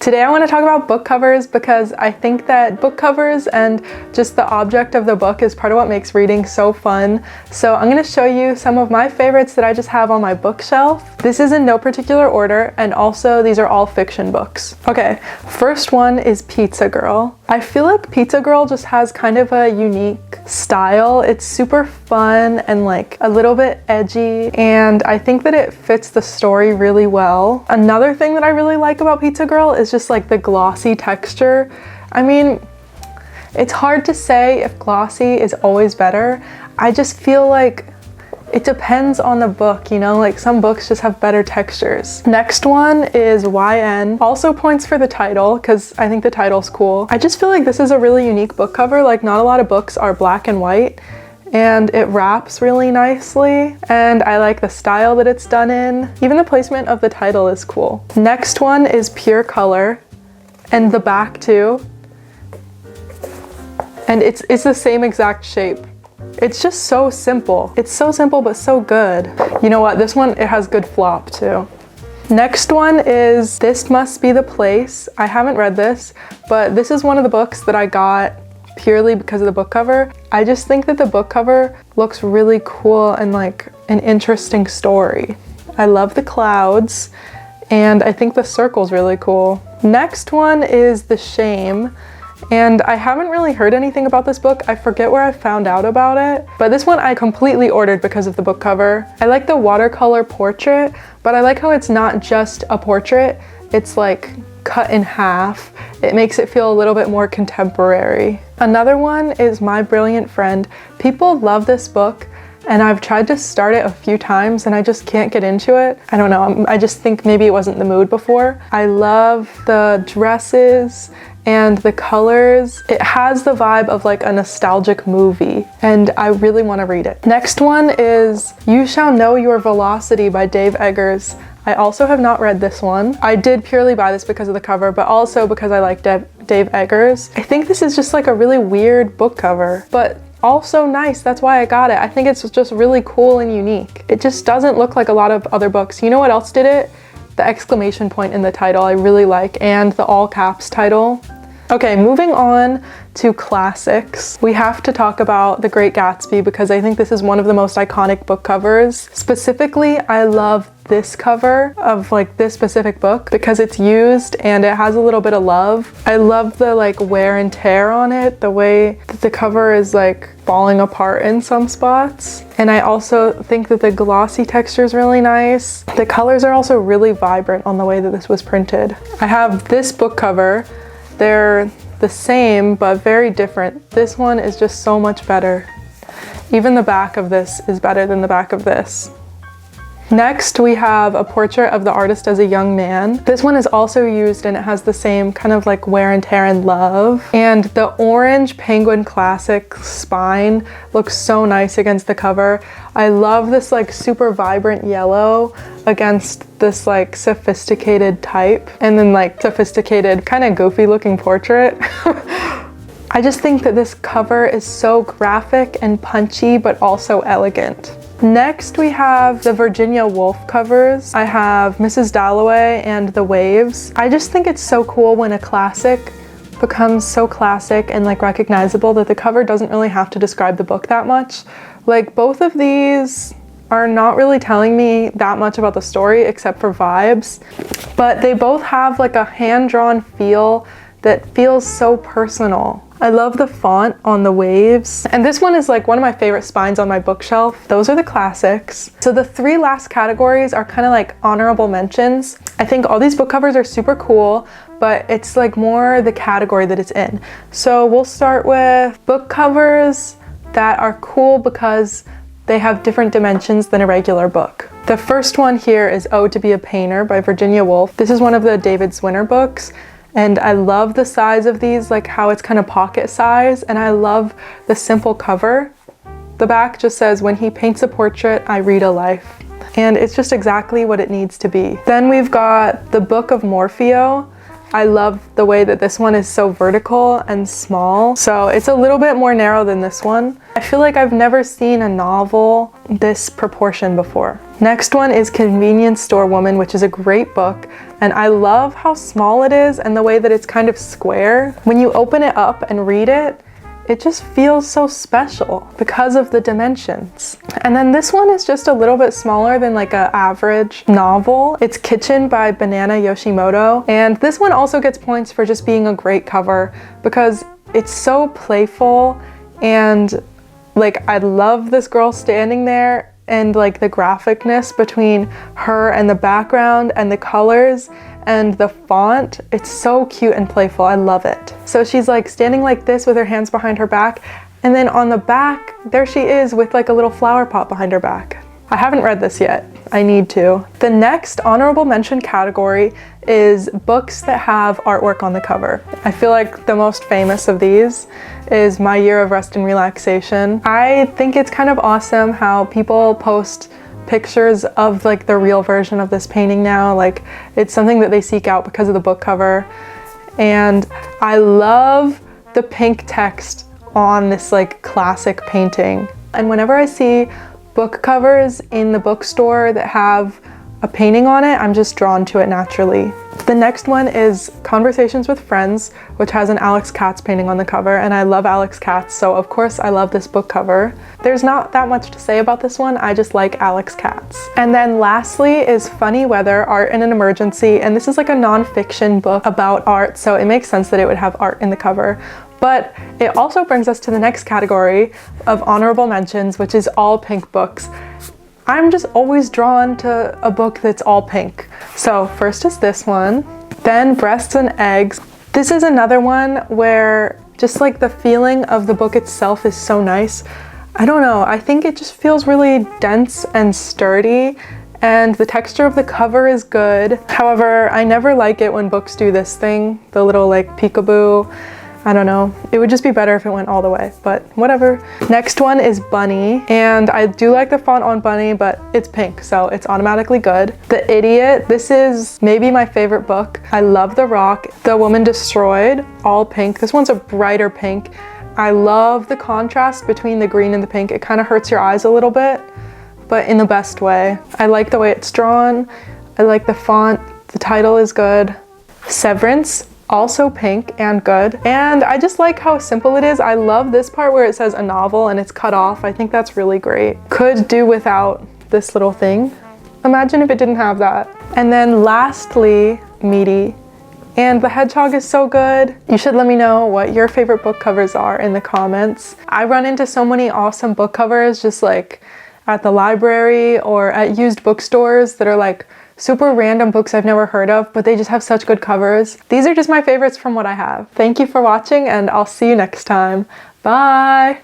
Today I want to talk about book covers because I think that book covers and just the object of the book is part of what makes reading so fun. So I'm going to show you some of my favorites that I just have on my bookshelf. This is in no particular order, and also these are all fiction books. Okay, first one is Pizza Girl. I feel like Pizza Girl just has kind of a unique style. It's super fun and like a little bit edgy, and I think that it fits the story really well. Another thing that I really like about Pizza Girl is just like the glossy texture. I mean, it's hard to say if glossy is always better. I just feel like it depends on the book, you know, like some books just have better textures. Next one is YN. Also points for the title because I think the title's cool. I just feel like this is a really unique book cover. Like not a lot of books are black and white, and it wraps really nicely, and I like the style that it's done in. Even the placement of the title is cool. Next one is Pure Color, and the back too. And it's the same exact shape. It's just so simple. It's so simple but so good. You know what? This one, it has good flop too. Next one is This Must Be the Place. I haven't read this, but this is one of the books that I got purely because of the book cover. I just think that the book cover looks really cool and like an interesting story. I love the clouds, and I think the circle's really cool. Next one is The Shame. And I haven't really heard anything about this book. I forget where I found out about it, but this one I completely ordered because of the book cover. I like the watercolor portrait, but I like how it's not just a portrait, it's like cut in half. It makes it feel a little bit more contemporary. Another one is My Brilliant Friend. People love this book, and I've tried to start it a few times and I just can't get into it. I don't know, I just think maybe it wasn't the mood before. I love the dresses and the colors. It has the vibe of like a nostalgic movie, and I really want to read it. Next one is You Shall Know Your Velocity by Dave Eggers. I also have not read this one. I did purely buy this because of the cover, but also because I like Dave Eggers. I think this is just like a really weird book cover, but also nice. That's why I got it. I think it's just really cool and unique. It just doesn't look like a lot of other books. You know what else did it? The exclamation point in the title I really like, and the all caps title. Okay, moving on to classics. We have to talk about The Great Gatsby because I think this is one of the most iconic book covers. Specifically, I love this cover of like this specific book because it's used and it has a little bit of love. I love the like wear and tear on it, the way that the cover is like falling apart in some spots. And I also think that the glossy texture is really nice. The colors are also really vibrant on the way that this was printed. I have this book cover. They're the same but very different. This one is just so much better. Even the back of this is better than the back of this. Next, we have A Portrait of the Artist as a Young Man. This one is also used and it has the same kind of like wear and tear and love. And the orange Penguin Classic spine looks so nice against the cover. I love this like super vibrant yellow against this like sophisticated type, and then like sophisticated kind of goofy looking portrait. I just think that this cover is so graphic and punchy but also elegant. Next, we have the Virginia Woolf covers. I have Mrs. Dalloway and The Waves. I just think it's so cool when a classic becomes so classic and like recognizable that the cover doesn't really have to describe the book that much. Like both of these are not really telling me that much about the story except for vibes, but they both have like a hand-drawn feel that feels so personal. I love the font on The Waves. And this one is like one of my favorite spines on my bookshelf. Those are the classics. So the three last categories are kind of like honorable mentions. I think all these book covers are super cool, but it's like more the category that it's in. So we'll start with book covers that are cool because they have different dimensions than a regular book. The first one here is Ode to Be a Painter by Virginia Woolf. This is one of the David Swinner books. And I love the size of these, like how it's kind of pocket size, and I love the simple cover. The back just says, "When he paints a portrait, I read a life." And it's just exactly what it needs to be. Then we've got the Book of Morpheo. I love the way that this one is so vertical and small. So it's a little bit more narrow than this one. I feel like I've never seen a novel this proportion before. Next one is Convenience Store Woman, which is a great book. And I love how small it is and the way that it's kind of square. When you open it up and read it, it just feels so special because of the dimensions. And then this one is just a little bit smaller than like an average novel. It's Kitchen by Banana Yoshimoto. And this one also gets points for just being a great cover because it's so playful, and like I love this girl standing there and like the graphicness between her and the background and the colors and the font. It's so cute and playful. I love it. So she's like standing like this with her hands behind her back, and then on the back there she is with like a little flower pot behind her back. I haven't read this yet. I need to. The next honorable mention category is books that have artwork on the cover. I feel like the most famous of these is My Year of Rest and Relaxation. I think it's kind of awesome how people post pictures of like the real version of this painting now. Like it's something that they seek out because of the book cover. And I love the pink text on this like classic painting. And whenever I see book covers in the bookstore that have a painting on it, I'm just drawn to it naturally. The next one is Conversations with Friends, which has an Alex Katz painting on the cover, and I love Alex Katz, so of course I love this book cover. There's not that much to say about this one, I just like Alex Katz. And then lastly is Funny Weather, Art in an Emergency, and this is like a non-fiction book about art, so it makes sense that it would have art in the cover. But it also brings us to the next category of honorable mentions, which is all pink books. I'm just always drawn to a book that's all pink. So first is this one, then Breasts and Eggs. This is another one where just like the feeling of the book itself is so nice. I don't know, I think it just feels really dense and sturdy, and the texture of the cover is good. However, I never like it when books do this thing, the little like peekaboo. I don't know, it would just be better if it went all the way, but whatever. Next one is Bunny, and I do like the font on Bunny, but it's pink, so it's automatically good. The Idiot, this is maybe my favorite book. I love The Rock. The Woman Destroyed, all pink. This one's a brighter pink. I love the contrast between the green and the pink. It kind of hurts your eyes a little bit, but in the best way. I like the way it's drawn. I like the font. The title is good. Severance, also pink and good. And I just like how simple it is. I love this part where it says a novel and it's cut off. I think that's really great. Could do without this little thing. Imagine if it didn't have that. And then lastly, Meaty. And the hedgehog is so good. You should let me know what your favorite book covers are in the comments. I run into so many awesome book covers just like at the library or at used bookstores that are like super random books I've never heard of, but they just have such good covers. These are just my favorites from what I have. Thank you for watching, and I'll see you next time. Bye!